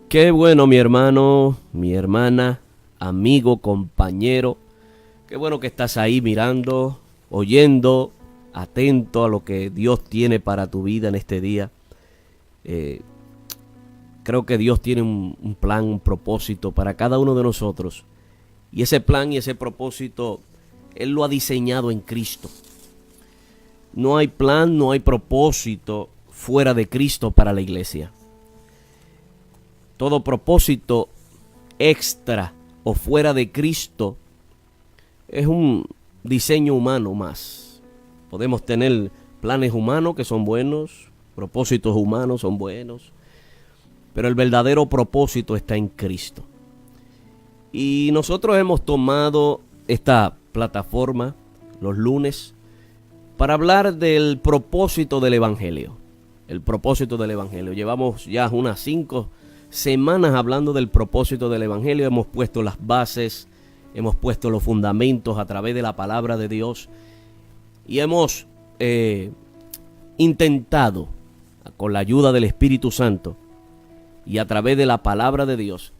Qué bueno, mi hermano, mi hermana, amigo, compañero. Qué bueno que estás ahí mirando, oyendo, atento a lo que Dios tiene para tu vida en este día. Creo que Dios tiene un plan, un propósito para cada uno de nosotros. Y ese plan y ese propósito, Él lo ha diseñado en Cristo. No hay plan, no hay propósito fuera de Cristo para la iglesia. Todo propósito extra o fuera de Cristo es un diseño humano más. Podemos tener planes humanos que son buenos, propósitos humanos son buenos, pero el verdadero propósito está en Cristo. Y nosotros hemos tomado esta plataforma los lunes para hablar del propósito del Evangelio. El propósito del Evangelio. Llevamos ya unas 5 semanas hablando del propósito del Evangelio. Hemos puesto las bases, hemos puesto los fundamentos a través de la palabra de Dios y hemos intentado, con la ayuda del Espíritu Santo y a través de la palabra de Dios,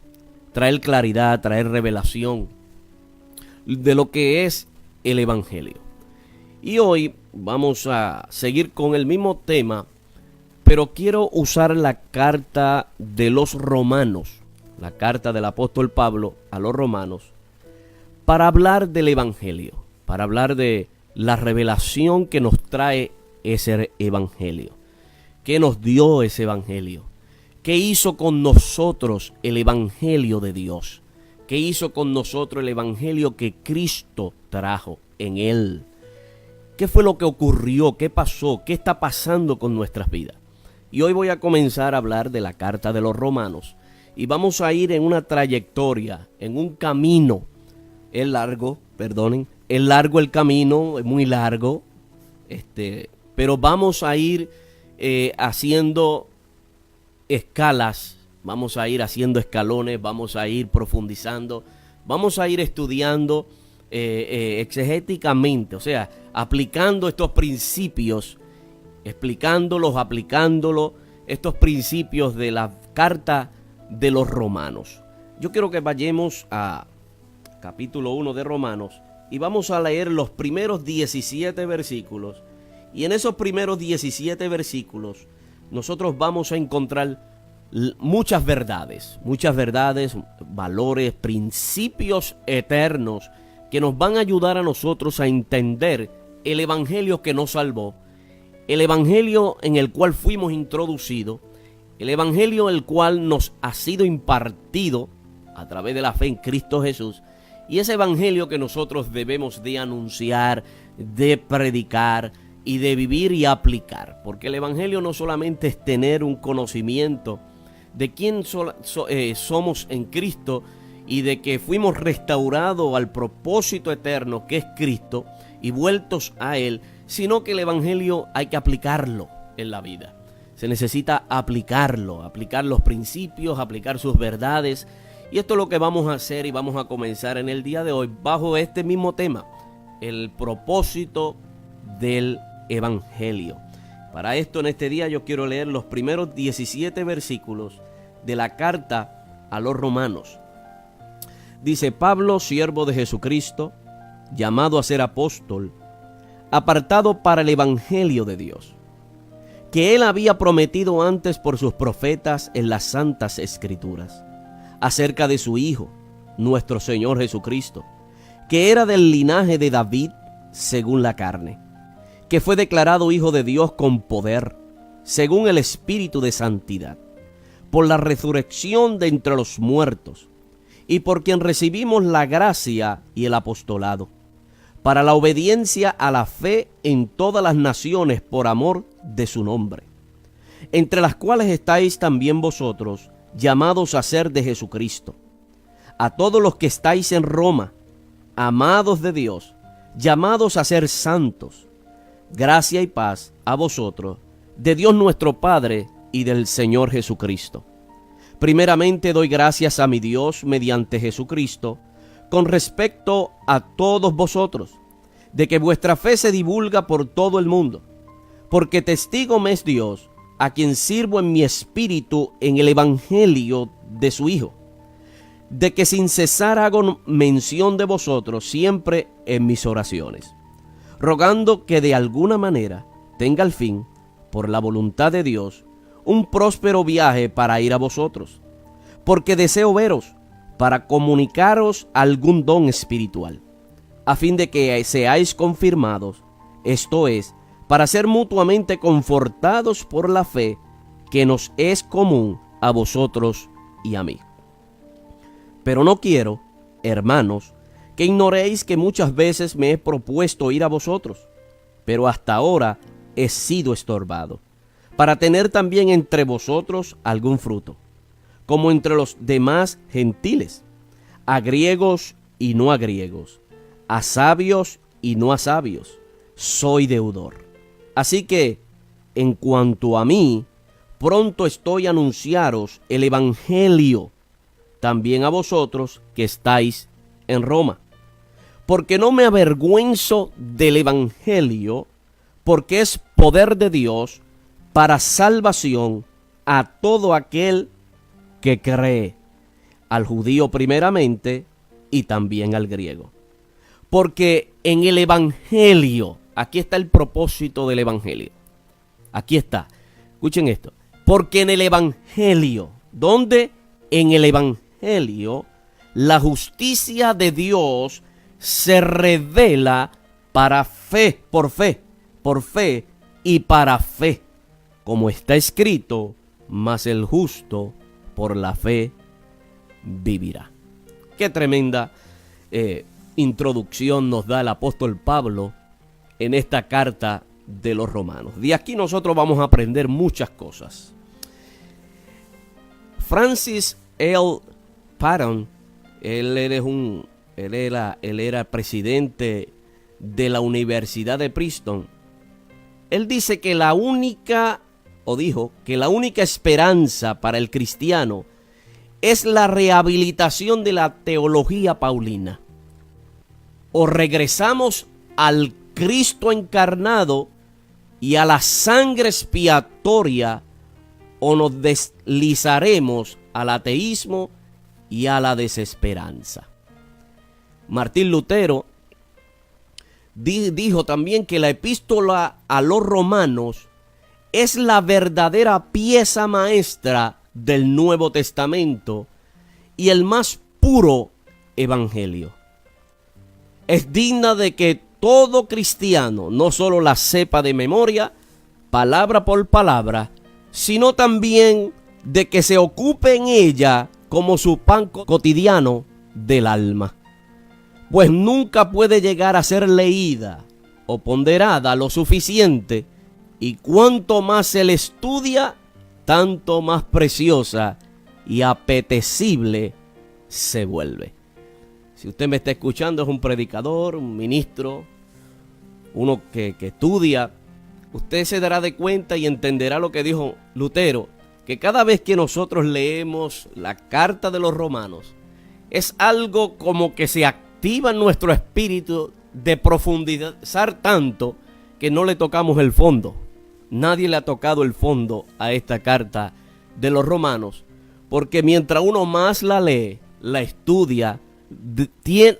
traer claridad, traer revelación de lo que es el Evangelio. Y hoy vamos a seguir con el mismo tema, pero quiero usar la carta de los Romanos, la carta del apóstol Pablo a los Romanos, para hablar del Evangelio, para hablar de la revelación que nos trae ese Evangelio. ¿Qué nos dio ese Evangelio? ¿Qué hizo con nosotros el Evangelio de Dios? ¿Qué hizo con nosotros el Evangelio que Cristo trajo en Él? ¿Qué fue lo que ocurrió? ¿Qué pasó? ¿Qué está pasando con nuestras vidas? Y hoy voy a comenzar a hablar de la carta de los Romanos. Y vamos a ir en una trayectoria, en un camino. Es largo el camino, es muy largo. Pero vamos a ir haciendo escalas, vamos a ir haciendo escalones, vamos a ir profundizando, vamos a ir estudiando exegéticamente, o sea, aplicando estos principios, explicándolos, estos principios de la carta de los Romanos. Yo quiero que vayamos a capítulo 1 de Romanos y vamos a leer los primeros 17 versículos. Y en esos primeros 17 versículos nosotros vamos a encontrar muchas verdades, valores, principios eternos que nos van a ayudar a nosotros a entender el Evangelio que nos salvó, el Evangelio en el cual fuimos introducidos, el Evangelio el cual nos ha sido impartido a través de la fe en Cristo Jesús, y ese Evangelio que nosotros debemos de anunciar, de predicar y de vivir y aplicar, porque el Evangelio no solamente es tener un conocimiento de quién somos en Cristo y de que fuimos restaurados al propósito eterno que es Cristo y vueltos a Él, sino que el Evangelio hay que aplicarlo en la vida. Se necesita aplicarlo, aplicar los principios, aplicar sus verdades, y esto es lo que vamos a hacer y vamos a comenzar en el día de hoy bajo este mismo tema, el propósito del Evangelio. Para esto en este día yo quiero leer los primeros 17 versículos de la carta a los Romanos. Dice: Pablo, siervo de Jesucristo, llamado a ser apóstol, apartado para el Evangelio de Dios, que Él había prometido antes por sus profetas en las santas Escrituras, acerca de su Hijo, nuestro Señor Jesucristo, que era del linaje de David según la carne, que fue declarado Hijo de Dios con poder, según el Espíritu de santidad, por la resurrección de entre los muertos, y por quien recibimos la gracia y el apostolado, para la obediencia a la fe en todas las naciones por amor de su nombre, entre las cuales estáis también vosotros, llamados a ser de Jesucristo. A todos los que estáis en Roma, amados de Dios, llamados a ser santos, gracia y paz a vosotros, de Dios nuestro Padre y del Señor Jesucristo. Primeramente doy gracias a mi Dios mediante Jesucristo, con respecto a todos vosotros, de que vuestra fe se divulga por todo el mundo, porque testigo me es Dios, a quien sirvo en mi espíritu en el evangelio de su Hijo, de que sin cesar hago mención de vosotros siempre en mis oraciones, rogando que de alguna manera tenga al fin, por la voluntad de Dios, un próspero viaje para ir a vosotros, porque deseo veros para comunicaros algún don espiritual, a fin de que seáis confirmados, esto es, para ser mutuamente confortados por la fe que nos es común a vosotros y a mí. Pero no quiero, hermanos, que ignoréis que muchas veces me he propuesto ir a vosotros, pero hasta ahora he sido estorbado, para tener también entre vosotros algún fruto, como entre los demás gentiles, a griegos y no a griegos, a sabios y no a sabios, soy deudor. Así que, en cuanto a mí, pronto estoy a anunciaros el evangelio, también a vosotros que estáis en Roma. Porque no me avergüenzo del evangelio, porque es poder de Dios para salvación a todo aquel que cree, al judío primeramente y también al griego. Porque en el evangelio, aquí está el propósito del evangelio. Aquí está. Escuchen esto. Porque en el evangelio, ¿dónde? En el evangelio, la justicia de Dios se revela para fe, por fe y para fe. Como está escrito, mas el justo por la fe vivirá. Qué tremenda introducción nos da el apóstol Pablo en esta carta de los Romanos. De aquí nosotros vamos a aprender muchas cosas. Francis L. Patton, él era presidente de la Universidad de Princeton. Él dice que dijo que la única esperanza para el cristiano es la rehabilitación de la teología paulina. O regresamos al Cristo encarnado y a la sangre expiatoria, o nos deslizaremos al ateísmo y a la desesperanza. Martín Lutero dijo también que la epístola a los romanos es la verdadera pieza maestra del Nuevo Testamento y el más puro evangelio. Es digna de que todo cristiano no solo la sepa de memoria, palabra por palabra, sino también de que se ocupe en ella como su pan cotidiano del alma. Pues nunca puede llegar a ser leída o ponderada lo suficiente, y cuanto más se le estudia, tanto más preciosa y apetecible se vuelve. Si usted me está escuchando, es un predicador, un ministro, uno que estudia, usted se dará de cuenta y entenderá lo que dijo Lutero, que cada vez que nosotros leemos la carta de los Romanos, es algo como que se activa en nuestro espíritu de profundizar tanto que no le tocamos el fondo. Nadie le ha tocado el fondo a esta carta de los Romanos, porque mientras uno más la lee, la estudia,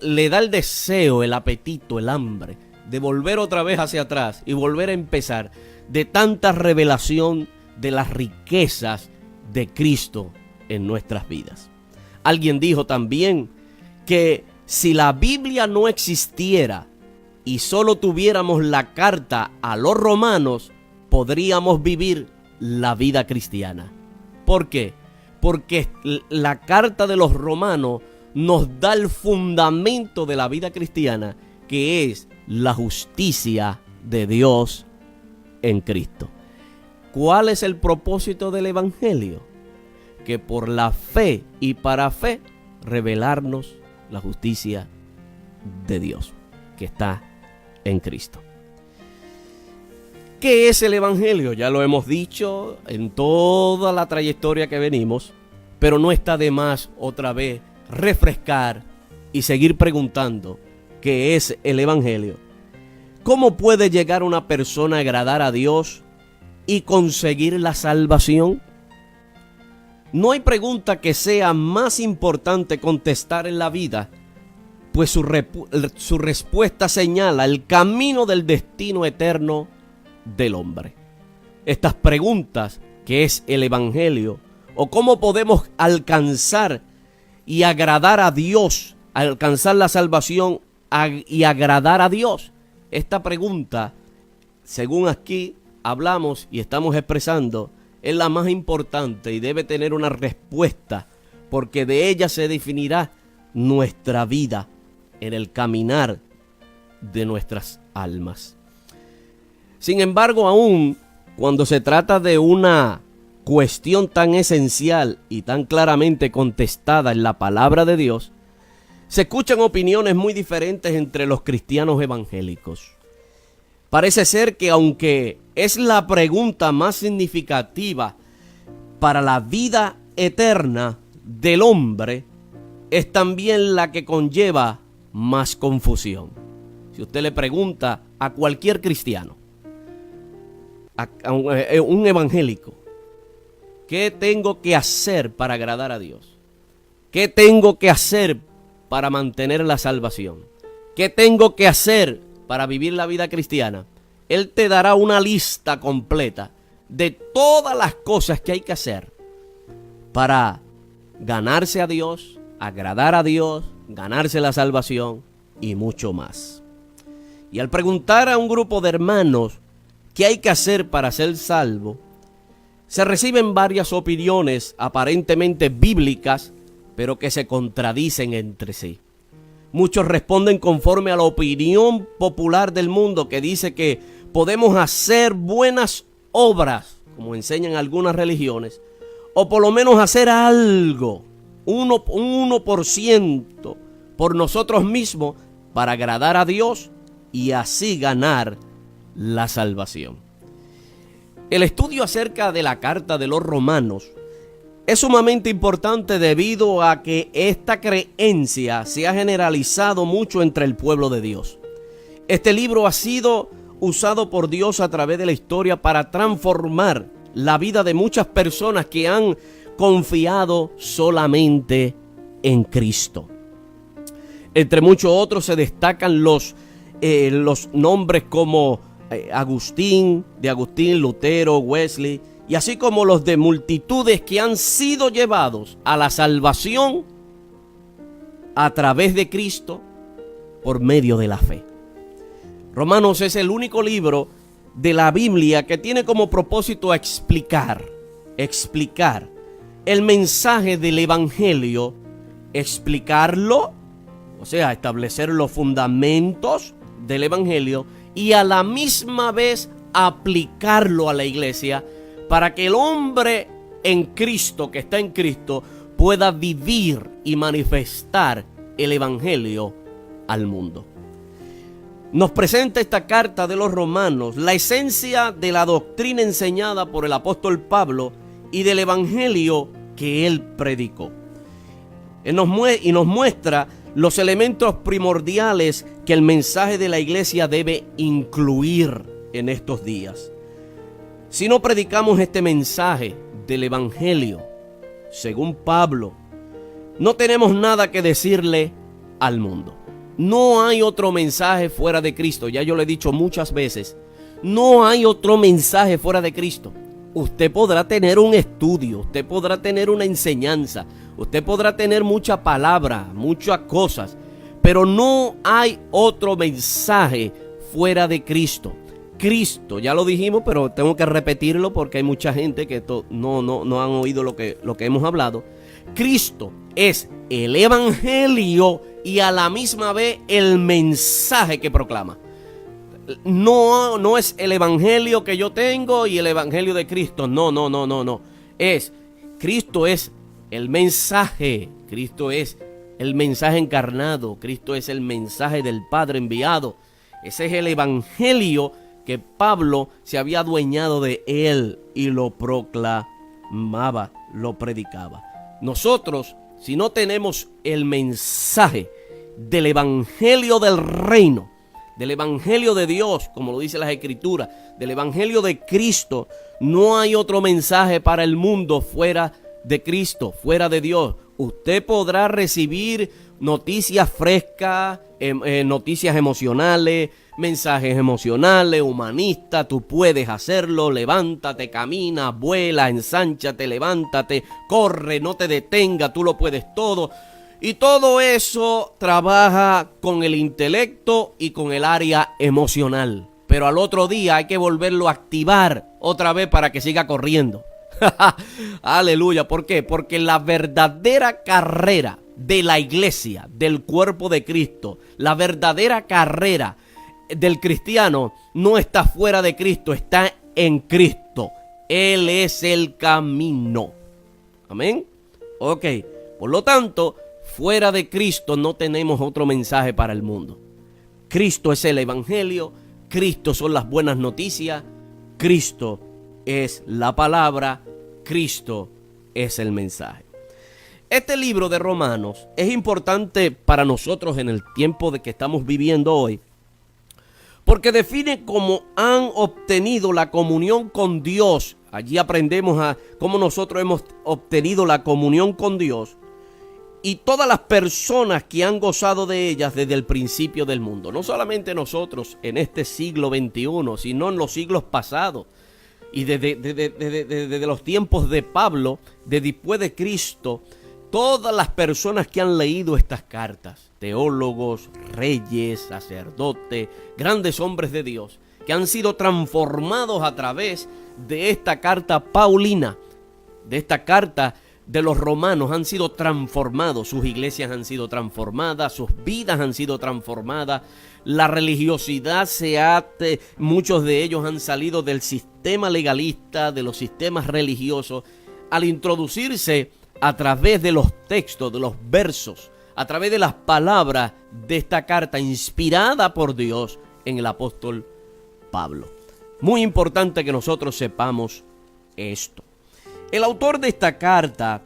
le da el deseo, el apetito, el hambre de volver otra vez hacia atrás y volver a empezar, de tanta revelación de las riquezas de Cristo en nuestras vidas. Alguien dijo también que si la Biblia no existiera y solo tuviéramos la carta a los romanos, podríamos vivir la vida cristiana. ¿Por qué? Porque la carta de los romanos nos da el fundamento de la vida cristiana, que es la justicia de Dios en Cristo. ¿Cuál es el propósito del evangelio? Que por la fe y para fe revelarnos la justicia de Dios que está en Cristo. ¿Qué es el evangelio? Ya lo hemos dicho en toda la trayectoria que venimos, pero no está de más otra vez refrescar y seguir preguntando qué es el evangelio. ¿Cómo puede llegar una persona a agradar a Dios y conseguir la salvación? No hay pregunta que sea más importante contestar en la vida, pues su respuesta señala el camino del destino eterno del hombre. Estas preguntas, ¿qué es el Evangelio? ¿O cómo podemos alcanzar y agradar a Dios, alcanzar la salvación y agradar a Dios? Esta pregunta, según aquí hablamos y estamos expresando, es la más importante y debe tener una respuesta, porque de ella se definirá nuestra vida en el caminar de nuestras almas. Sin embargo, aún cuando se trata de una cuestión tan esencial y tan claramente contestada en la palabra de Dios, se escuchan opiniones muy diferentes entre los cristianos evangélicos. Parece ser que aunque es la pregunta más significativa para la vida eterna del hombre, es también la que conlleva más confusión. Si usted le pregunta a cualquier cristiano, a un evangélico, ¿qué tengo que hacer para agradar a Dios? ¿Qué tengo que hacer para mantener la salvación? ¿Qué tengo que hacer para vivir la vida cristiana? Él te dará una lista completa de todas las cosas que hay que hacer para ganarse a Dios, agradar a Dios, ganarse la salvación y mucho más. Y al preguntar a un grupo de hermanos qué hay que hacer para ser salvo, se reciben varias opiniones aparentemente bíblicas, pero que se contradicen entre sí. Muchos responden conforme a la opinión popular del mundo, que dice que podemos hacer buenas obras, como enseñan algunas religiones, o por lo menos hacer algo, un 1% por nosotros mismos para agradar a Dios y así ganar la salvación. El estudio acerca de la carta de los Romanos es sumamente importante debido a que esta creencia se ha generalizado mucho entre el pueblo de Dios. Este libro ha sido usado por Dios a través de la historia para transformar la vida de muchas personas que han confiado solamente en Cristo. Entre muchos otros se destacan los nombres como Agustín, Lutero, Wesley, y así como los de multitudes que han sido llevados a la salvación a través de Cristo por medio de la fe. Romanos es el único libro de la Biblia que tiene como propósito explicar el mensaje del Evangelio, explicarlo, o sea, establecer los fundamentos del Evangelio y a la misma vez aplicarlo a la iglesia para que el hombre en Cristo, que está en Cristo, pueda vivir y manifestar el Evangelio al mundo. Nos presenta esta carta de los Romanos la esencia de la doctrina enseñada por el apóstol Pablo y del Evangelio que él predicó. Y nos muestra los elementos primordiales que el mensaje de la iglesia debe incluir en estos días. Si no predicamos este mensaje del Evangelio, según Pablo, no tenemos nada que decirle al mundo. No hay otro mensaje fuera de Cristo. Ya yo lo he dicho muchas veces. No hay otro mensaje fuera de Cristo. Usted podrá tener un estudio, usted podrá tener una enseñanza, usted podrá tener mucha palabra, muchas cosas, pero no hay otro mensaje fuera de Cristo. Cristo, ya lo dijimos, pero tengo que repetirlo porque hay mucha gente que no han oído lo que hemos hablado. Cristo es el Evangelio y a la misma vez el mensaje que proclama. No es el Evangelio que yo tengo y el Evangelio de Cristo. No. Cristo es el mensaje. Cristo es el mensaje encarnado. Cristo es el mensaje del Padre enviado. Ese es el Evangelio que Pablo se había adueñado de él y lo proclamaba, lo predicaba. Nosotros, si no tenemos el mensaje del Evangelio del reino, del Evangelio de Dios, como lo dice las Escrituras, del Evangelio de Cristo, no hay otro mensaje para el mundo fuera de Cristo, fuera de Dios, usted podrá recibir noticias frescas, noticias emocionales, mensajes emocionales, humanistas. Tú puedes hacerlo. Levántate, camina, vuela, ensánchate, levántate, corre, no te detenga, tú lo puedes todo. Y todo eso trabaja con el intelecto y con el área emocional. Pero al otro día hay que volverlo a activar otra vez para que siga corriendo. Aleluya. ¿Por qué? Porque la verdadera carrera de la iglesia, del cuerpo de Cristo, la verdadera carrera del cristiano no está fuera de Cristo, está en Cristo. Él es el camino. Amén. Ok. Por lo tanto, fuera de Cristo no tenemos otro mensaje para el mundo. Cristo es el evangelio. Cristo son las buenas noticias. Cristo es la palabra. Cristo es el mensaje. Este libro de Romanos es importante para nosotros en el tiempo de que estamos viviendo hoy, porque define cómo han obtenido la comunión con Dios. Allí aprendemos a cómo nosotros hemos obtenido la comunión con Dios y todas las personas que han gozado de ellas desde el principio del mundo. No solamente nosotros en este siglo XXI, sino en los siglos pasados. Y desde los tiempos de Pablo, de después de Cristo, todas las personas que han leído estas cartas, teólogos, reyes, sacerdotes, grandes hombres de Dios, que han sido transformados a través de esta carta paulina, de esta carta de los romanos, han sido transformados. Sus iglesias han sido transformadas, sus vidas han sido transformadas. La religiosidad muchos de ellos han salido del sistema legalista, de los sistemas religiosos, al introducirse a través de los textos, de los versos, a través de las palabras de esta carta inspirada por Dios en el apóstol Pablo. Muy importante que nosotros sepamos esto. El autor de esta carta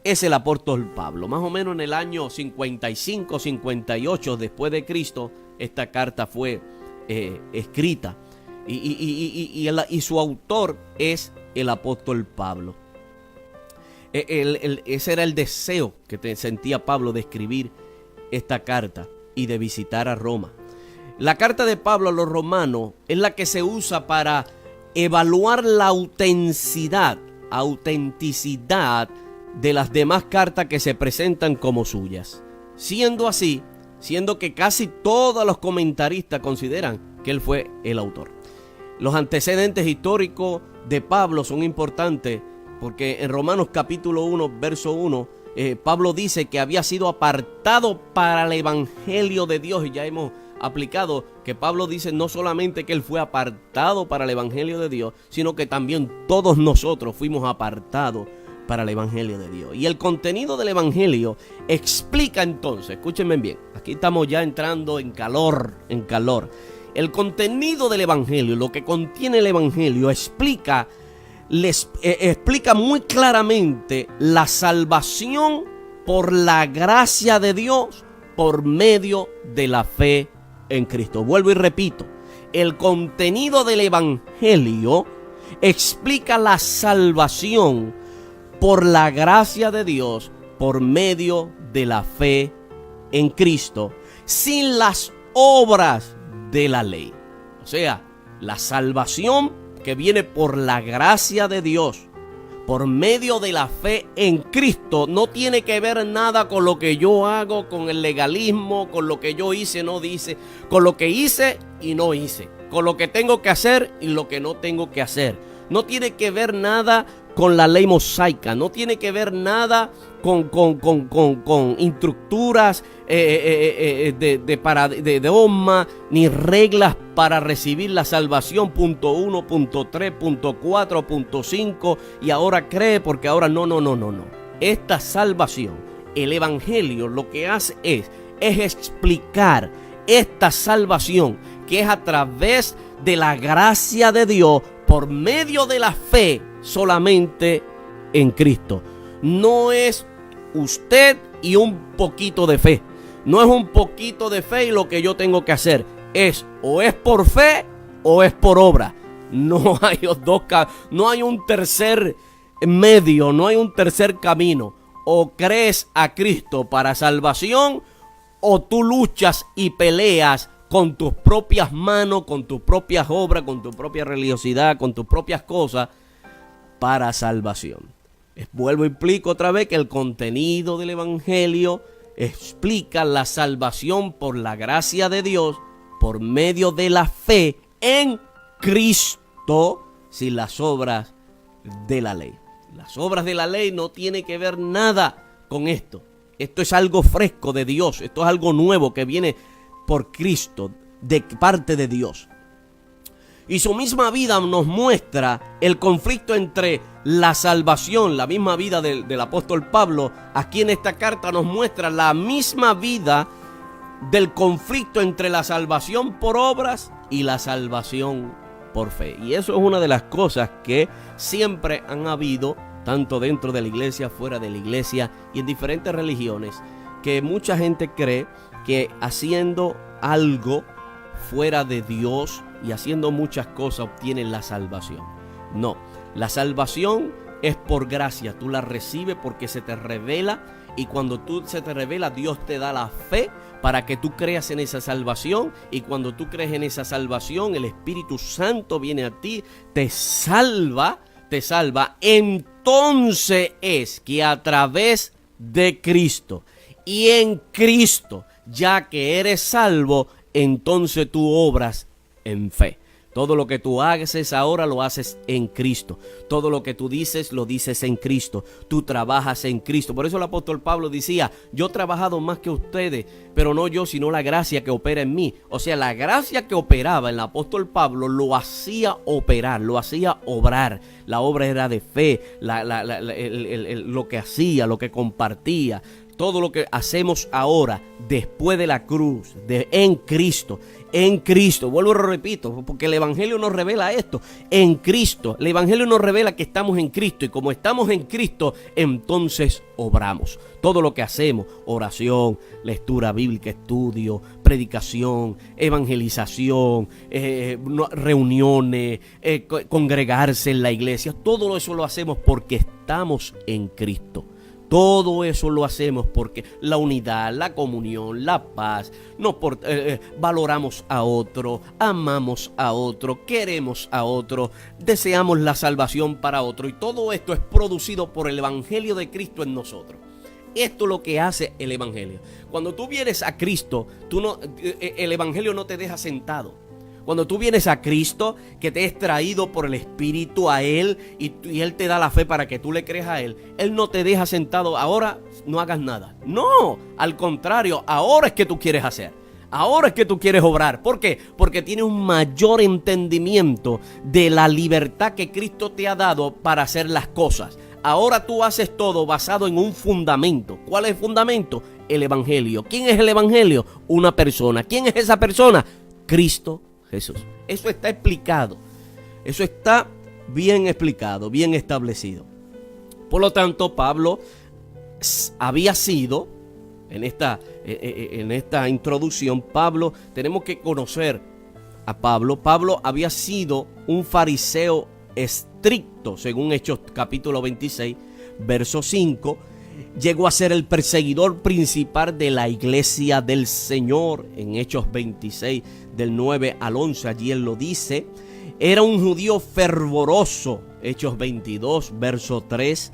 es el apóstol Pablo. Más o menos en el año 55-58 después de Cristo, esta carta fue escrita. Y su autor es el apóstol Pablo. Ese era el deseo que sentía Pablo de escribir esta carta y de visitar a Roma. La carta de Pablo a los romanos es la que se usa para evaluar la autenticidad de las demás cartas que se presentan como suyas. Siendo así, siendo que casi todos los comentaristas consideran que él fue el autor. Los antecedentes históricos de Pablo son importantes porque en Romanos capítulo 1, verso 1, Pablo dice que había sido apartado para el evangelio de Dios. Y ya hemos aplicado que Pablo dice no solamente que él fue apartado para el evangelio de Dios, sino que también todos nosotros fuimos apartados para el evangelio de Dios. Y el contenido del evangelio explica entonces, escúchenme bien, aquí estamos ya entrando en calor. El contenido del evangelio, lo que contiene el evangelio, explica muy claramente la salvación por la gracia de Dios por medio de la fe en Cristo. Vuelvo y repito, el contenido del evangelio explica la salvación por la gracia de Dios por medio de la fe en Cristo, sin las obras de la ley. O sea, la salvación que viene por la gracia de Dios por medio de la fe en Cristo no tiene que ver nada con lo que yo hago, con el legalismo, con lo que yo hice, no dice, con lo que hice y no hice, con lo que tengo que hacer y lo que no tengo que hacer. No tiene que ver nada con la ley mosaica, no tiene que ver nada con instructuras de dogma, ni reglas para recibir la salvación, punto 1, punto 3, punto 4, punto 5, y ahora cree porque ahora no. Esta salvación, el evangelio, lo que hace es explicar esta salvación que es a través de la gracia de Dios por medio de la fe solamente en Cristo. No es usted y un poquito de fe. No es un poquito de fe y lo que yo tengo que hacer. O es por fe o es por obra. No hay un tercer medio, no hay un tercer camino. O crees a Cristo para salvación, o tú luchas y peleas con tus propias manos, con tus propias obras, con tu propia religiosidad, con tus propias cosas para salvación. Vuelvo y explico otra vez que el contenido del Evangelio explica la salvación por la gracia de Dios, por medio de la fe en Cristo, sin las obras de la ley. Las obras de la ley no tienen que ver nada con esto. Esto es algo fresco de Dios. Esto es algo nuevo que viene por Cristo, de parte de Dios. Y su misma vida nos muestra el conflicto entre la salvación, la misma vida del apóstol Pablo. Aquí en esta carta nos muestra la misma vida del conflicto entre la salvación por obras y la salvación por fe. Y eso es una de las cosas que siempre han habido, tanto dentro de la iglesia, fuera de la iglesia y en diferentes religiones, que mucha gente cree que haciendo algo fuera de Dios y haciendo muchas cosas obtienen la salvación. No, la salvación es por gracia, tú la recibes porque se te revela, y cuando se te revela, Dios te da la fe para que tú creas en esa salvación, y cuando tú crees en esa salvación, el Espíritu Santo viene a ti, te salva. Entonces es que a través de Cristo y en Cristo, ya que eres salvo, entonces tú obras en fe. Todo lo que tú haces ahora lo haces en Cristo. Todo lo que tú dices lo dices en Cristo. Tú trabajas en Cristo. Por eso el apóstol Pablo decía: yo he trabajado más que ustedes, pero no yo, sino la gracia que opera en mí. O sea, la gracia que operaba en el apóstol Pablo lo hacía operar, lo hacía obrar. La obra era de fe, lo que hacía, lo que compartía. Todo lo que hacemos ahora, después de la cruz, en Cristo, vuelvo y lo repito, porque el Evangelio nos revela esto, en Cristo, el Evangelio nos revela que estamos en Cristo, y como estamos en Cristo, entonces obramos. Todo lo que hacemos, oración, lectura bíblica, estudio, predicación, evangelización, reuniones, congregarse en la iglesia, todo eso lo hacemos porque estamos en Cristo. Todo eso lo hacemos porque la unidad, la comunión, la paz, valoramos a otro, amamos a otro, queremos a otro, deseamos la salvación para otro, y todo esto es producido por el Evangelio de Cristo en nosotros. Esto es lo que hace el Evangelio. Cuando tú vienes a Cristo, el Evangelio no te deja sentado. Cuando tú vienes a Cristo, que te es traído por el Espíritu a Él, y Él te da la fe para que tú le creas a Él, Él no te deja sentado, ahora no hagas nada. No, al contrario, ahora es que tú quieres hacer. Ahora es que tú quieres obrar. ¿Por qué? Porque tienes un mayor entendimiento de la libertad que Cristo te ha dado para hacer las cosas. Ahora tú haces todo basado en un fundamento. ¿Cuál es el fundamento? El Evangelio. ¿Quién es el Evangelio? Una persona. ¿Quién es esa persona? Cristo Jesús. Eso está explicado. Eso está bien explicado, bien establecido. Por lo tanto, Pablo había sido, en esta introducción, tenemos que conocer a Pablo. Pablo había sido un fariseo estricto, según Hechos capítulo 26, verso 5. Llegó a ser el perseguidor principal de la iglesia del Señor. En Hechos 26, del 9 al 11, allí él lo dice. Era un judío fervoroso. Hechos 22, verso 3.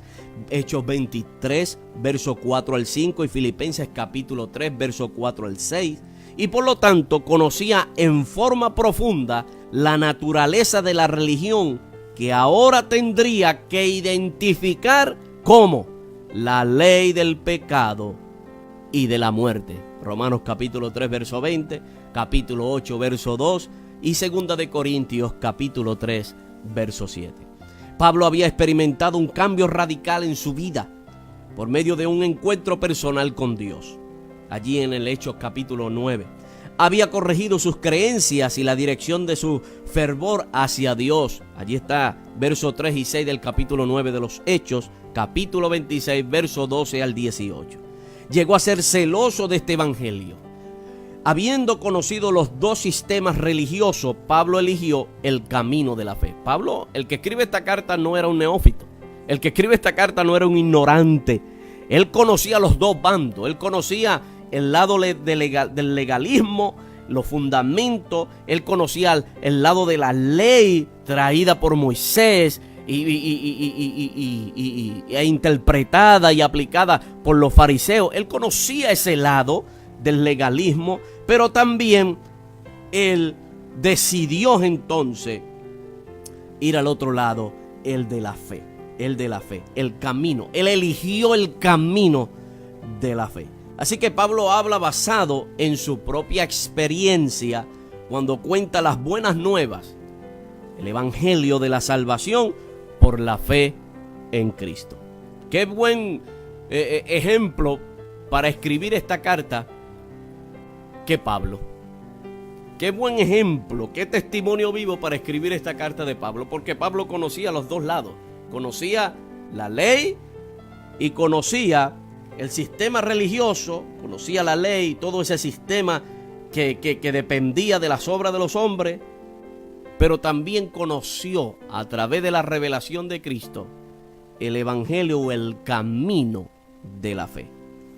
Hechos 23, verso 4 al 5. Y Filipenses capítulo 3, verso 4 al 6. Y por lo tanto conocía en forma profunda la naturaleza de la religión, que ahora tendría que identificar como la ley del pecado y de la muerte. Romanos capítulo 3, verso 20, capítulo 8, verso 2 y segunda de Corintios capítulo 3, verso 7. Pablo había experimentado un cambio radical en su vida por medio de un encuentro personal con Dios. Allí en el Hechos capítulo 9. Había corregido sus creencias y la dirección de su fervor hacia Dios. Allí está verso 3 y 6 del capítulo 9 de los Hechos, capítulo 26, verso 12 al 18. Llegó a ser celoso de este evangelio. Habiendo conocido los dos sistemas religiosos, Pablo eligió el camino de la fe. Pablo, el que escribe esta carta, no era un neófito. El que escribe esta carta no era un ignorante. Él conocía los dos bandos. Él conocía el lado del legalismo, los fundamentos. Él conocía el lado de la ley traída por Moisés e interpretada y aplicada por los fariseos. Él conocía ese lado del legalismo, pero también él decidió entonces ir al otro lado, el de la fe, el camino. Él eligió el camino de la fe. Así que Pablo habla basado en su propia experiencia cuando cuenta las buenas nuevas, el evangelio de la salvación por la fe en Cristo. Qué buen ejemplo para escribir esta carta que Pablo. Qué buen ejemplo, qué testimonio vivo para escribir esta carta de Pablo, porque Pablo conocía los dos lados. Conocía la ley y conocía el sistema religioso, conocía la ley, todo ese sistema que dependía de las obras de los hombres, pero también conoció a través de la revelación de Cristo el evangelio o el camino de la fe.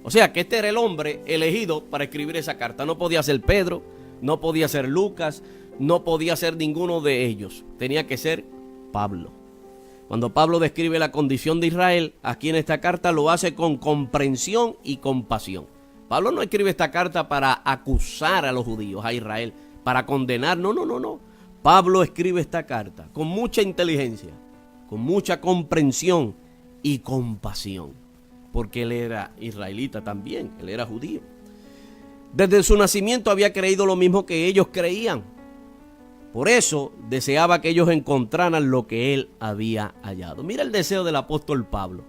O sea que este era el hombre elegido para escribir esa carta. No podía ser Pedro, no podía ser Lucas, no podía ser ninguno de ellos. Tenía que ser Pablo. Cuando Pablo describe la condición de Israel, aquí en esta carta lo hace con comprensión y compasión. Pablo no escribe esta carta para acusar a los judíos, a Israel, para condenar. No. Pablo escribe esta carta con mucha inteligencia, con mucha comprensión y compasión, porque él era israelita también, él era judío. Desde su nacimiento había creído lo mismo que ellos creían. Por eso deseaba que ellos encontraran lo que él había hallado. Mira el deseo del apóstol Pablo.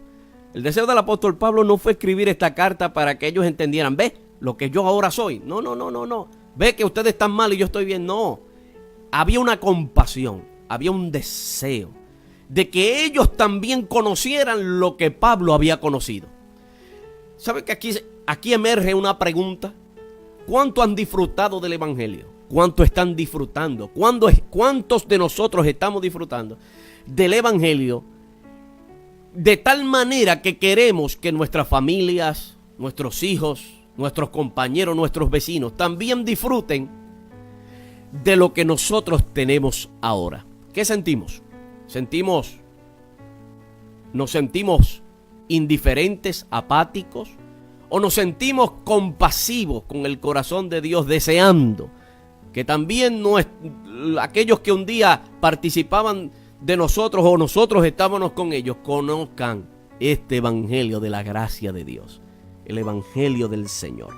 El deseo del apóstol Pablo no fue escribir esta carta para que ellos entendieran, ve lo que yo ahora soy. No. Ve que ustedes están mal y yo estoy bien. No. Había una compasión, había un deseo de que ellos también conocieran lo que Pablo había conocido. ¿Sabe que aquí emerge una pregunta? ¿Cuánto han disfrutado del evangelio? ¿Cuánto están disfrutando? ¿Cuántos de nosotros estamos disfrutando del evangelio de tal manera que queremos que nuestras familias, nuestros hijos, nuestros compañeros, nuestros vecinos también disfruten de lo que nosotros tenemos ahora? ¿Qué sentimos? ¿Nos sentimos indiferentes, apáticos? ¿O nos sentimos compasivos con el corazón de Dios, deseando que también aquellos que un día participaban de nosotros o nosotros estábamos con ellos, conozcan este evangelio de la gracia de Dios, el evangelio del Señor?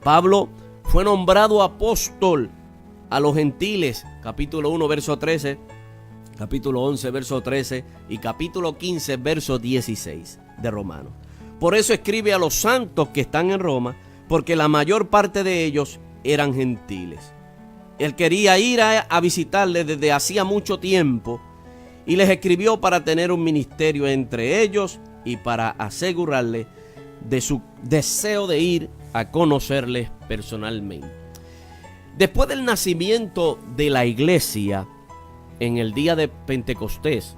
Pablo fue nombrado apóstol a los gentiles, capítulo 1, verso 13, capítulo 11, verso 13 y capítulo 15, verso 16 de Romanos. Por eso escribe a los santos que están en Roma, porque la mayor parte de ellos eran gentiles. Él quería ir a visitarles desde hacía mucho tiempo y les escribió para tener un ministerio entre ellos y para asegurarles de su deseo de ir a conocerles personalmente. Después del nacimiento de la iglesia, en el día de Pentecostés,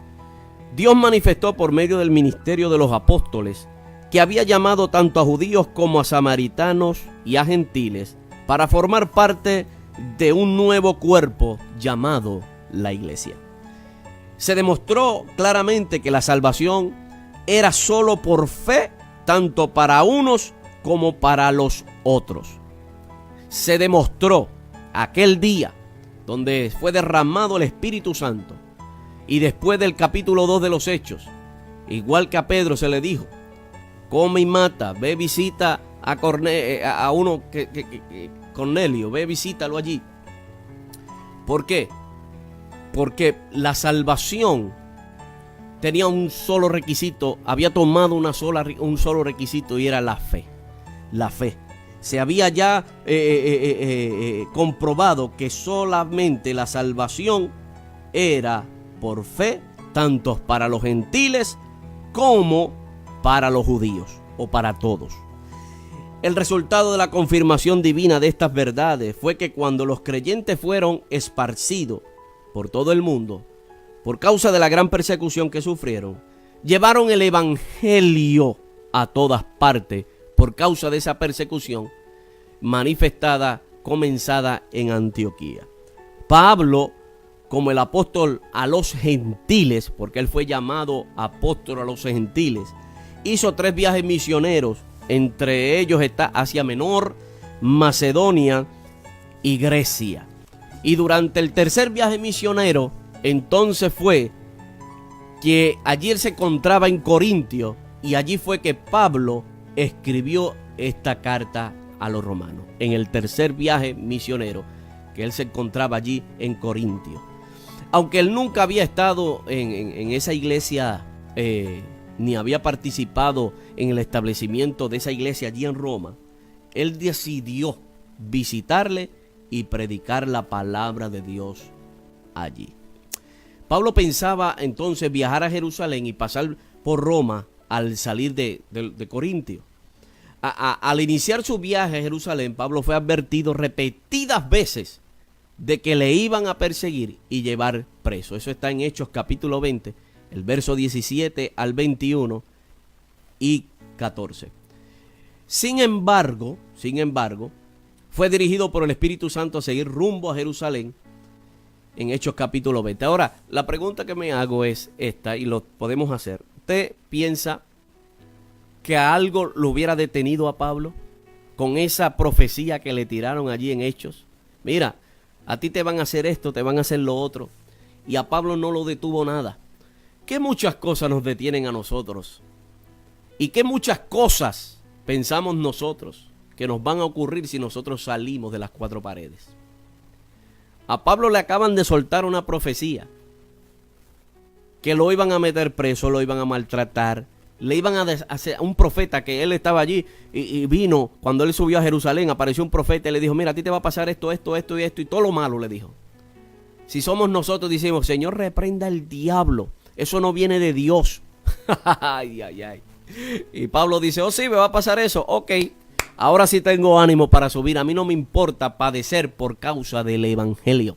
Dios manifestó por medio del ministerio de los apóstoles que había llamado tanto a judíos como a samaritanos y a gentiles para formar parte de un nuevo cuerpo llamado la iglesia. Se demostró claramente que la salvación era solo por fe, tanto para unos como para los otros. Se demostró aquel día donde fue derramado el Espíritu Santo, y después del capítulo 2 de los Hechos, igual que a Pedro se le dijo: come y mata, ve visita a uno Cornelio, ve visítalo allí. ¿Por qué? Porque la salvación tenía un solo requisito, había tomado un solo requisito, y era la fe. La fe. Se había ya comprobado que solamente la salvación era por fe, tanto para los gentiles como para los judíos, o para todos. El resultado de la confirmación divina de estas verdades fue que cuando los creyentes fueron esparcidos por todo el mundo, por causa de la gran persecución que sufrieron, llevaron el evangelio a todas partes por causa de esa persecución manifestada, comenzada en Antioquía. Pablo, como el apóstol a los gentiles, porque él fue llamado apóstol a los gentiles, hizo 3 viajes misioneros. Entre ellos está Asia Menor, Macedonia y Grecia. Y durante el tercer viaje misionero, entonces fue que allí él se encontraba en Corintio, y allí fue que Pablo escribió esta carta a los romanos, en el tercer viaje misionero, que él se encontraba allí en Corintio. Aunque él nunca había estado en esa iglesia, ni había participado en el establecimiento de esa iglesia allí en Roma, él decidió visitarle y predicar la palabra de Dios allí. Pablo pensaba entonces viajar a Jerusalén y pasar por Roma al salir de Corintio. Al iniciar su viaje a Jerusalén, Pablo fue advertido repetidas veces de que le iban a perseguir y llevar preso. Eso está en Hechos capítulo 20, el verso 17 al 21 y 14. Sin embargo, fue dirigido por el Espíritu Santo a seguir rumbo a Jerusalén en Hechos capítulo 20. Ahora, la pregunta que me hago es esta, y lo podemos hacer. ¿Usted piensa que algo lo hubiera detenido a Pablo con esa profecía que le tiraron allí en Hechos? Mira, a ti te van a hacer esto, te van a hacer lo otro. Y a Pablo no lo detuvo nada. ¿Qué muchas cosas nos detienen a nosotros? ¿Y qué muchas cosas pensamos nosotros que nos van a ocurrir si nosotros salimos de las 4 paredes? A Pablo le acaban de soltar una profecía que lo iban a meter preso, lo iban a maltratar, le iban a hacer un profeta, que él estaba allí y vino, cuando él subió a Jerusalén, apareció un profeta y le dijo: mira, a ti te va a pasar esto, esto, esto y esto, y todo lo malo, le dijo. Si somos nosotros, decimos: Señor, reprenda al diablo, eso no viene de Dios. Ay, ay, ay. Y Pablo dice: oh sí, me va a pasar eso, ok, ahora sí tengo ánimo para subir, a mí no me importa padecer por causa del evangelio.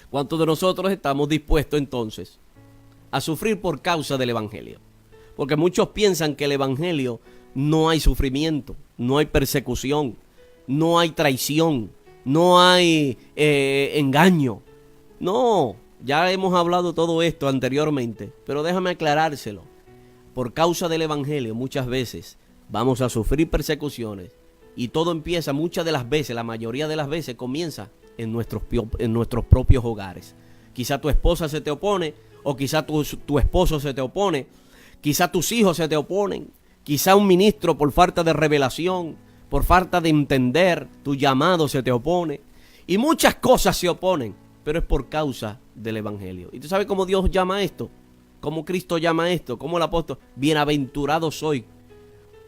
¿Cuántos de nosotros estamos dispuestos entonces a sufrir por causa del evangelio? Porque muchos piensan que el evangelio no hay sufrimiento, no hay persecución, no hay traición, no hay engaño. No, ya hemos hablado todo esto anteriormente, pero déjame aclarárselo. Por causa del evangelio muchas veces vamos a sufrir persecuciones, y todo empieza muchas de las veces, la mayoría de las veces comienza en nuestros propios hogares. Quizá tu esposa se te opone, o quizá tu esposo se te opone, quizá tus hijos se te oponen, quizá un ministro por falta de revelación, por falta de entender tu llamado se te opone, y muchas cosas se oponen, pero es por causa del evangelio. ¿Y tú sabes cómo Dios llama esto? ¿Cómo Cristo llama esto? ¿Cómo el apóstol? Bienaventurado soy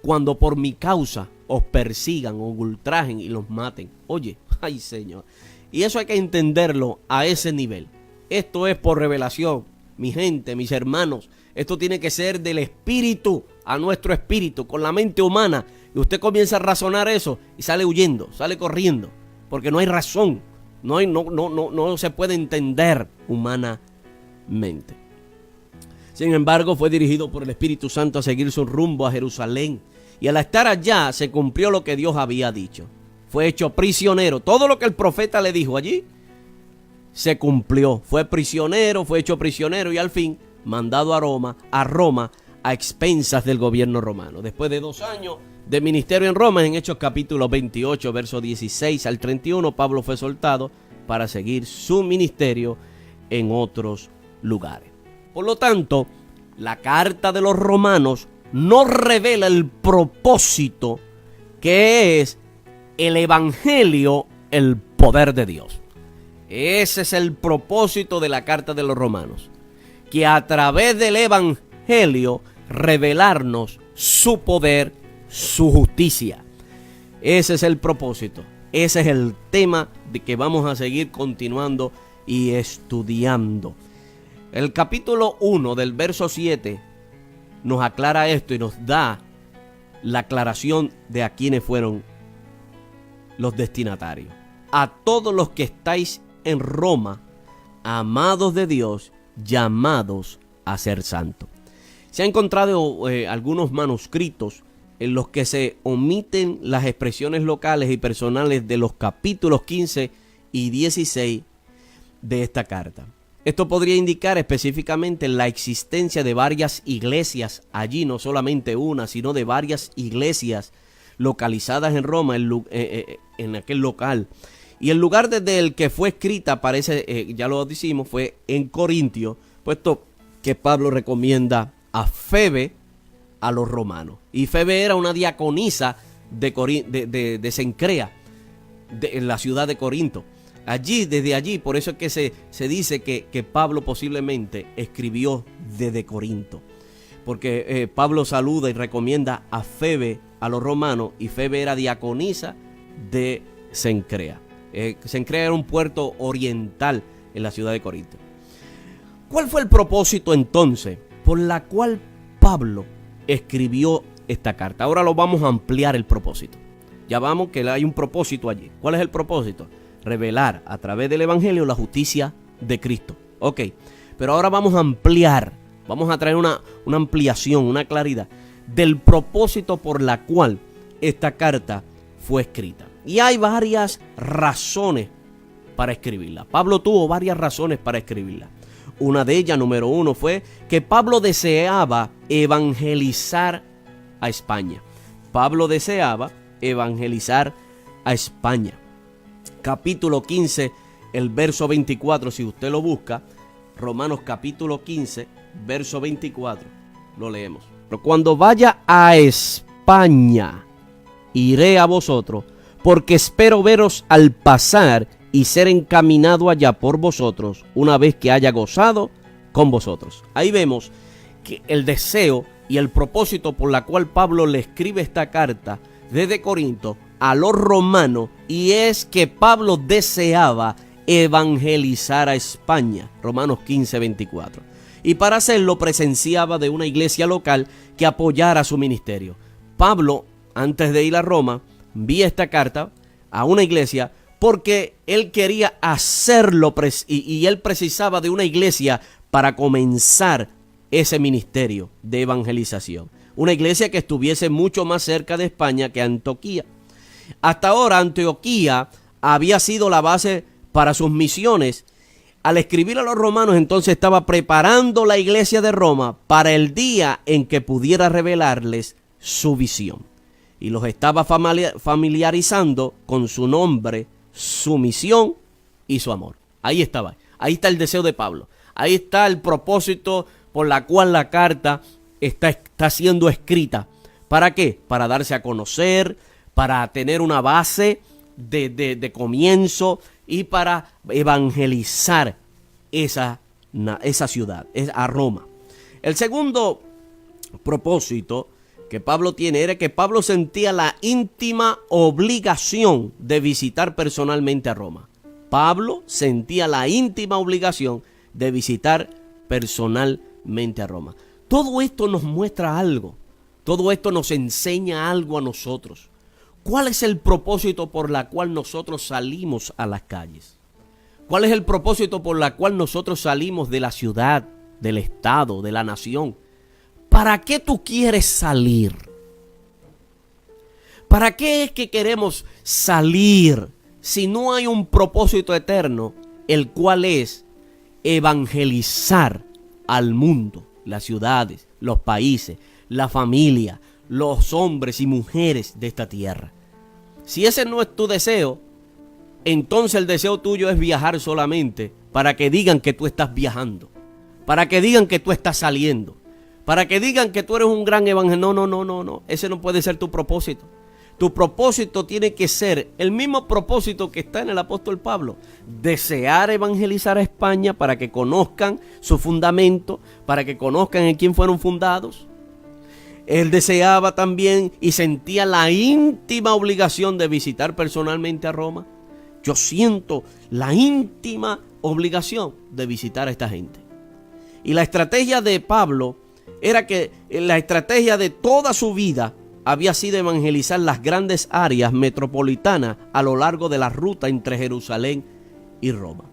cuando por mi causa os persigan, os ultrajen y los maten. Oye, ay Señor. Y eso hay que entenderlo a ese nivel. Esto es por revelación, mi gente, mis hermanos. Esto tiene que ser del espíritu a nuestro espíritu, con la mente humana. Y usted comienza a razonar eso y sale huyendo, sale corriendo, porque no hay razón. No se puede entender humanamente. Sin embargo, fue dirigido por el Espíritu Santo a seguir su rumbo a Jerusalén. Y al estar allá se cumplió lo que Dios había dicho. Fue hecho prisionero. Todo lo que el profeta le dijo allí se cumplió. Fue hecho prisionero y al fin mandado a Roma a expensas del gobierno romano. Después de 2 años de ministerio en Roma, en Hechos capítulo 28, versos 16 al 31, Pablo fue soltado para seguir su ministerio en otros lugares. Por lo tanto, la carta de los romanos no revela el propósito, que es el evangelio, el poder de Dios. Ese es el propósito de la carta de los romanos, que a través del evangelio revelarnos su poder, su justicia. Ese es el propósito, ese es el tema de que vamos a seguir continuando y estudiando. El capítulo 1 del verso 7 nos aclara esto y nos da la aclaración de a quiénes fueron los destinatarios. A todos los que estáis en Roma, amados de Dios, llamados a ser santos. Se han encontrado algunos manuscritos en los que se omiten las expresiones locales y personales de los capítulos 15 y 16 de esta carta. Esto podría indicar específicamente la existencia de varias iglesias allí, no solamente una, sino de varias iglesias localizadas en Roma, en aquel local. Y el lugar desde el que fue escrita, parece, ya lo decimos, fue en Corintio, puesto que Pablo recomienda a Febe a los romanos. Y Febe era una diaconisa de Cencrea, en la ciudad de Corinto. Desde allí, por eso es que se dice que Pablo posiblemente escribió desde Corinto. Porque Pablo saluda y recomienda a Febe a los romanos, y Febe era diaconisa de Cencrea. Cencrea era un puerto oriental en la ciudad de Corinto. ¿Cuál fue el propósito entonces por la cual Pablo escribió esta carta? Ahora lo vamos a ampliar el propósito. Ya vamos que hay un propósito allí. ¿Cuál es el propósito? Revelar a través del evangelio la justicia de Cristo. Ok, pero ahora vamos a ampliar, vamos a traer una ampliación, una claridad del propósito por la cual esta carta fue escrita. Y hay varias razones para escribirla. Pablo tuvo varias razones para escribirla. Una de ellas, número uno, fue que Pablo deseaba evangelizar a España. Pablo deseaba evangelizar a España. Capítulo 15, el verso 24, si usted lo busca, Romanos capítulo 15, verso 24, lo leemos. Pero cuando vaya a España, iré a vosotros, porque espero veros al pasar y ser encaminado allá por vosotros, una vez que haya gozado con vosotros. Ahí vemos que el deseo y el propósito por la cual Pablo le escribe esta carta desde Corinto a los romanos, y es que Pablo deseaba evangelizar a España. Romanos 15, 24. Y para hacerlo presenciaba de una iglesia local que apoyara su ministerio. Pablo, antes de ir a Roma, envía esta carta a una iglesia porque él quería hacerlo y él precisaba de una iglesia para comenzar ese ministerio de evangelización. Una iglesia que estuviese mucho más cerca de España que Antioquía. Hasta ahora Antioquía había sido la base para sus misiones. Al escribir a los romanos, entonces estaba preparando la iglesia de Roma para el día en que pudiera revelarles su visión. Y los estaba familiarizando con su nombre, su misión y su amor. Ahí estaba. Ahí está el deseo de Pablo. Ahí está el propósito por la cual la carta está siendo escrita. ¿Para qué? Para darse a conocer, para tener una base de comienzo y para evangelizar esa ciudad, a Roma. El segundo propósito que Pablo tiene era que Pablo sentía la íntima obligación de visitar personalmente a Roma. Pablo sentía la íntima obligación de visitar personalmente a Roma. Todo esto nos muestra algo. Todo esto nos enseña algo a nosotros. ¿Cuál es el propósito por la cual nosotros salimos a las calles? ¿Cuál es el propósito por la cual nosotros salimos de la ciudad, del estado, de la nación? ¿Para qué tú quieres salir? ¿Para qué es que queremos salir si no hay un propósito eterno, el cual es evangelizar al mundo, las ciudades, los países, la familia, los hombres y mujeres de esta tierra? Si ese no es tu deseo, entonces el deseo tuyo es viajar solamente para que digan que tú estás viajando, para que digan que tú estás saliendo, para que digan que tú eres un gran evangelista. No. Ese no puede ser tu propósito. Tu propósito tiene que ser el mismo propósito que está en el apóstol Pablo. Desear evangelizar a España para que conozcan su fundamento, para que conozcan en quién fueron fundados. Él deseaba también y sentía la íntima obligación de visitar personalmente a Roma. Yo siento la íntima obligación de visitar a esta gente. Y la estrategia de Pablo era que la estrategia de toda su vida había sido evangelizar las grandes áreas metropolitanas a lo largo de la ruta entre Jerusalén y Roma.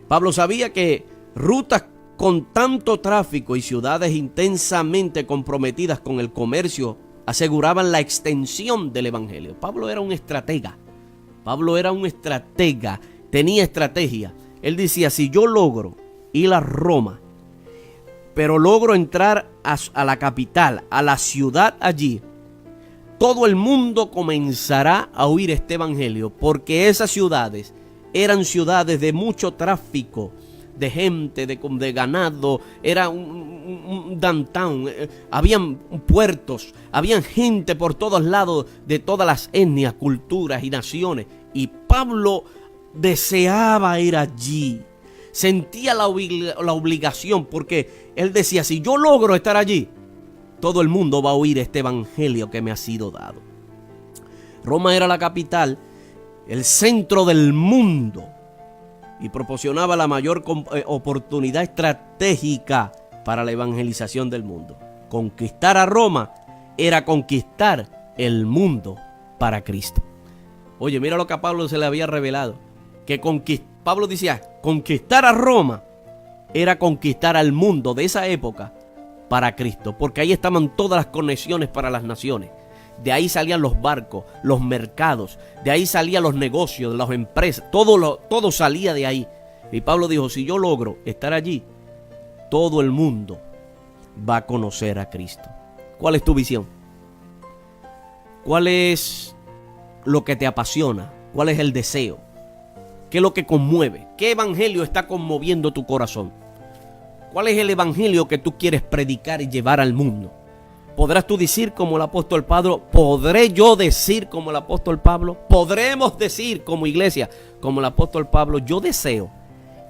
Pablo sabía que rutas con tanto tráfico y ciudades intensamente comprometidas con el comercio, aseguraban la extensión del evangelio. Pablo era un estratega. Tenía estrategia. Él decía, si yo logro ir a Roma, pero logro entrar a la capital, a la ciudad allí, todo el mundo comenzará a oír este evangelio, porque esas ciudades eran ciudades de mucho tráfico, de gente, de ganado, era un downtown, habían puertos, habían gente por todos lados, de todas las etnias, culturas y naciones. Y Pablo deseaba ir allí, sentía la obligación, porque él decía, si yo logro estar allí, todo el mundo va a oír este evangelio que me ha sido dado. Roma era la capital, el centro del mundo, y proporcionaba la mayor oportunidad estratégica para la evangelización del mundo. Conquistar a Roma era conquistar el mundo para Cristo. Oye, mira lo que a Pablo se le había revelado, que Pablo decía, conquistar a Roma era conquistar al mundo de esa época para Cristo, porque ahí estaban todas las conexiones para las naciones. De ahí salían los barcos, los mercados, de ahí salían los negocios, las empresas, todo salía de ahí. Y Pablo dijo, si yo logro estar allí, todo el mundo va a conocer a Cristo. ¿Cuál es tu visión? ¿Cuál es lo que te apasiona? ¿Cuál es el deseo? ¿Qué es lo que conmueve? ¿Qué evangelio está conmoviendo tu corazón? ¿Cuál es el evangelio que tú quieres predicar y llevar al mundo? ¿Podrás tú decir como el apóstol Pablo? ¿Podré yo decir como el apóstol Pablo? ¿Podremos decir como iglesia, como el apóstol Pablo? Yo deseo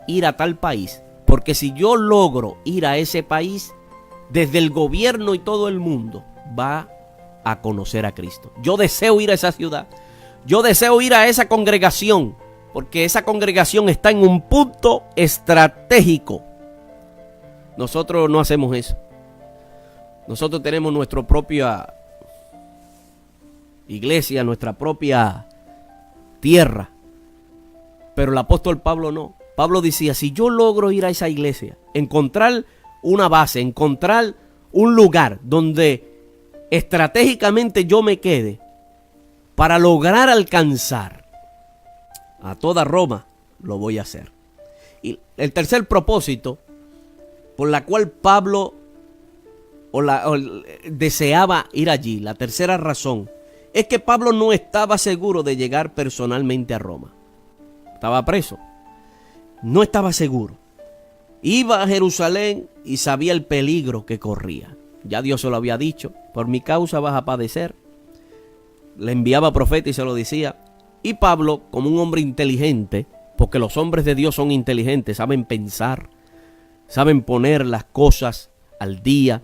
ir a tal país, porque si yo logro ir a ese país, desde el gobierno y todo el mundo va a conocer a Cristo. Yo deseo ir a esa ciudad. Yo deseo ir a esa congregación, porque esa congregación está en un punto estratégico. Nosotros no hacemos eso. Nosotros tenemos nuestra propia iglesia, nuestra propia tierra. Pero el apóstol Pablo no. Pablo decía, si yo logro ir a esa iglesia, encontrar una base, encontrar un lugar donde estratégicamente yo me quede para lograr alcanzar a toda Roma, lo voy a hacer. Y el tercer propósito por la cual Pablo deseaba ir allí, la tercera razón, es que Pablo no estaba seguro de llegar personalmente a Roma. Estaba preso. No estaba seguro. Iba a Jerusalén y sabía el peligro que corría. Ya Dios se lo había dicho, por mi causa vas a padecer. Le enviaba profeta y se lo decía. Y Pablo, como un hombre inteligente, porque los hombres de Dios son inteligentes, saben pensar, saben poner las cosas al día.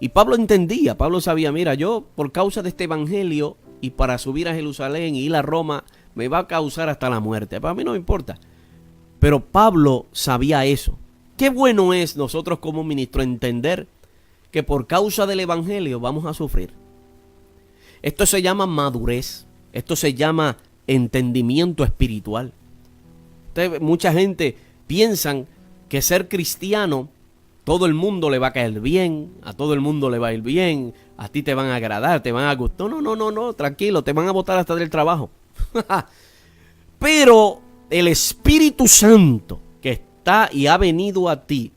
Y Pablo entendía, Pablo sabía, mira, yo por causa de este evangelio y para subir a Jerusalén y ir a Roma, me va a causar hasta la muerte. Para mí no me importa. Pero Pablo sabía eso. Qué bueno es nosotros como ministros entender que por causa del evangelio vamos a sufrir. Esto se llama madurez. Esto se llama entendimiento espiritual. Mucha gente piensa que ser cristiano, todo el mundo le va a caer bien, a todo el mundo le va a ir bien, a ti te van a agradar, te van a gustar. No, tranquilo, te van a botar hasta del trabajo. Pero el Espíritu Santo que está y ha venido a ti,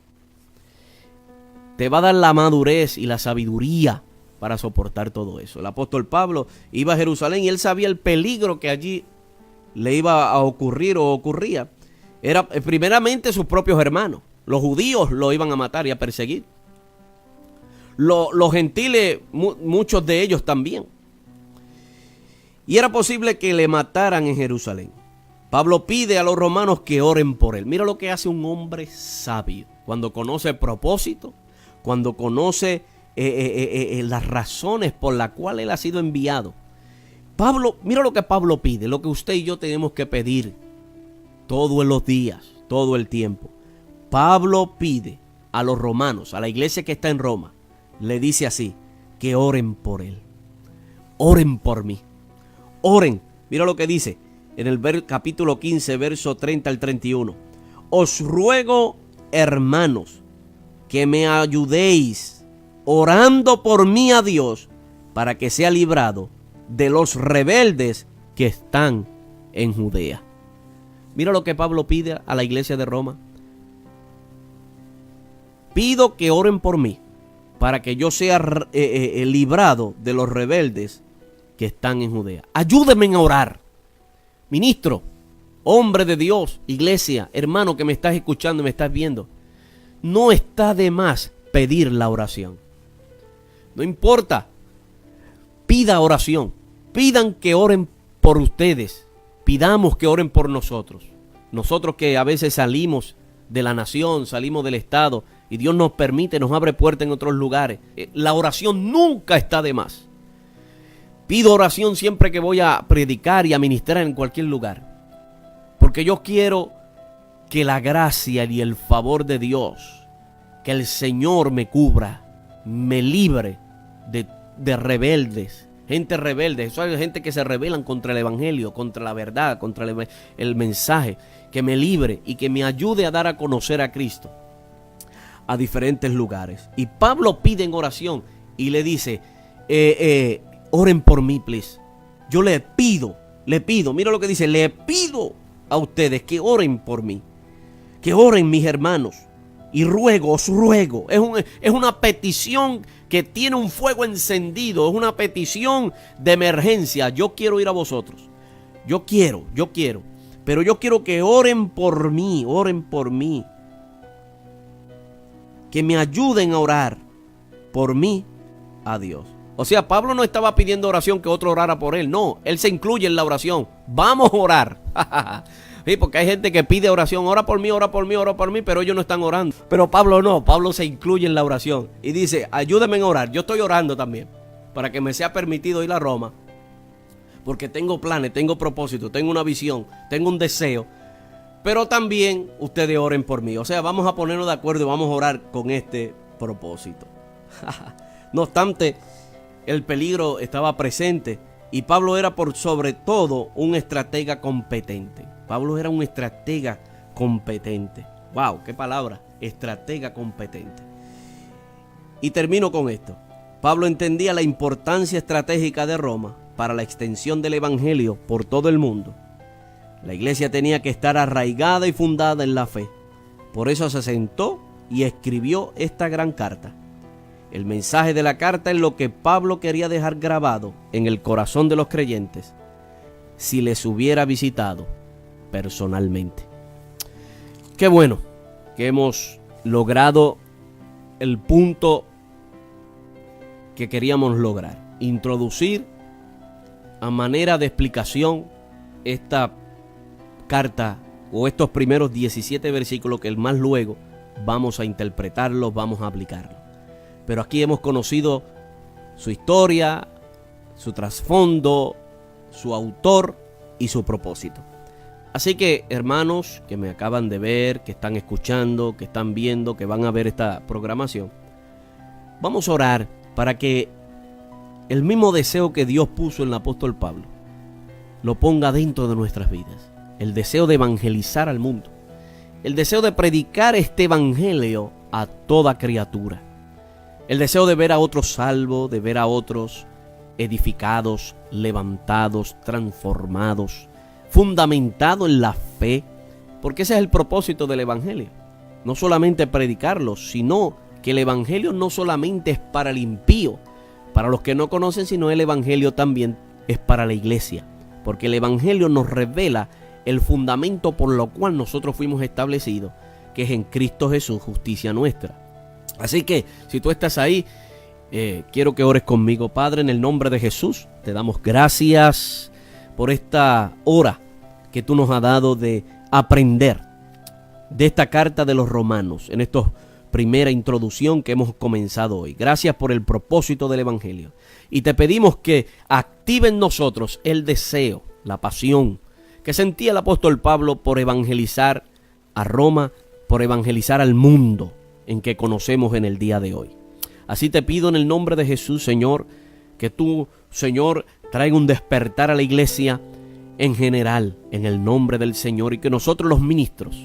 te va a dar la madurez y la sabiduría para soportar todo eso. El apóstol Pablo iba a Jerusalén y él sabía el peligro que allí le iba a ocurrir o ocurría. Era primeramente sus propios hermanos. Los judíos lo iban a matar y a perseguir. Los gentiles, muchos de ellos también. Y era posible que le mataran en Jerusalén. Pablo pide a los romanos que oren por él. Mira lo que hace un hombre sabio. Cuando conoce el propósito, cuando conoce las razones por las cuales él ha sido enviado. Pablo, mira lo que Pablo pide, lo que usted y yo tenemos que pedir todos los días, todo el tiempo. Pablo pide a los romanos, a la iglesia que está en Roma, le dice así, que oren por él. Oren por mí. Oren. Mira lo que dice en el capítulo 15, verso 30 al 31. Os ruego, hermanos, que me ayudéis orando por mí a Dios para que sea librado de los rebeldes que están en Judea. Mira lo que Pablo pide a la iglesia de Roma. Pido que oren por mí para que yo sea librado de los rebeldes que están en Judea. Ayúdenme a orar. Ministro, hombre de Dios, iglesia, hermano que me estás escuchando y me estás viendo, no está de más pedir la oración. No importa. Pida oración. Pidan que oren por ustedes. Pidamos que oren por nosotros. Nosotros que a veces salimos de la nación, salimos del estado y Dios nos permite, nos abre puertas en otros lugares. La oración nunca está de más. Pido oración siempre que voy a predicar y a ministrar en cualquier lugar. Porque yo quiero que la gracia y el favor de Dios, que el Señor me cubra, me libre de rebeldes. Gente rebelde, eso hay gente que se rebelan contra el evangelio, contra la verdad, contra el mensaje. Que me libre y que me ayude a dar a conocer a Cristo a diferentes lugares. Y Pablo pide en oración y le dice, oren por mí, please. Yo le pido, mira lo que dice, le pido a ustedes que oren por mí, que oren mis hermanos. Y os ruego, es una petición que tiene un fuego encendido, es una petición de emergencia. Yo quiero ir a vosotros, yo quiero, pero yo quiero que oren por mí, que me ayuden a orar por mí a Dios. O sea, Pablo no estaba pidiendo oración que otro orara por él, no, él se incluye en la oración. Vamos a orar. Sí, porque hay gente que pide oración, ora por mí, pero ellos no están orando. Pero Pablo no, Pablo se incluye en la oración y dice, ayúdenme a orar. Yo estoy orando también para que me sea permitido ir a Roma, porque tengo planes, tengo propósitos, tengo una visión, tengo un deseo. Pero también ustedes oren por mí. O sea, vamos a ponernos de acuerdo y vamos a orar con este propósito. No obstante, el peligro estaba presente y Pablo era por sobre todo un estratega competente. Pablo era un estratega competente. ¡Wow! ¡Qué palabra! Estratega competente. Y termino con esto. Pablo entendía la importancia estratégica de Roma para la extensión del evangelio por todo el mundo. La iglesia tenía que estar arraigada y fundada en la fe. Por eso se sentó y escribió esta gran carta. El mensaje de la carta es lo que Pablo quería dejar grabado en el corazón de los creyentes si les hubiera visitado personalmente. Qué bueno que hemos logrado el punto que queríamos lograr. Introducir a manera de explicación esta carta o estos primeros 17 versículos que más luego vamos a interpretarlos, vamos a aplicarlos. Pero aquí hemos conocido su historia, su trasfondo, su autor y su propósito. Así que, hermanos que me acaban de ver, que están escuchando, que están viendo, que van a ver esta programación, vamos a orar para que el mismo deseo que Dios puso en el apóstol Pablo lo ponga dentro de nuestras vidas. El deseo de evangelizar al mundo. El deseo de predicar este evangelio a toda criatura. El deseo de ver a otros salvos, de ver a otros edificados, levantados, transformados, fundamentado en la fe, porque ese es el propósito del evangelio. No solamente predicarlo, sino que el evangelio no solamente es para el impío, para los que no conocen, sino el evangelio también es para la iglesia, porque el evangelio nos revela el fundamento por lo cual nosotros fuimos establecidos, que es en Cristo Jesús, justicia nuestra. Así que si tú estás ahí, quiero que ores conmigo. Padre, en el nombre de Jesús, te damos gracias por esta hora que tú nos has dado de aprender de esta carta de los romanos, en esta primera introducción que hemos comenzado hoy. Gracias por el propósito del evangelio. Y te pedimos que active en nosotros el deseo, la pasión que sentía el apóstol Pablo por evangelizar a Roma, por evangelizar al mundo en que conocemos en el día de hoy. Así te pido en el nombre de Jesús, Señor, que tú, Señor, traiga un despertar a la iglesia en general, en el nombre del Señor, y que nosotros los ministros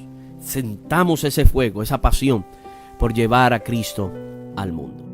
sentamos ese fuego, esa pasión, por llevar a Cristo al mundo.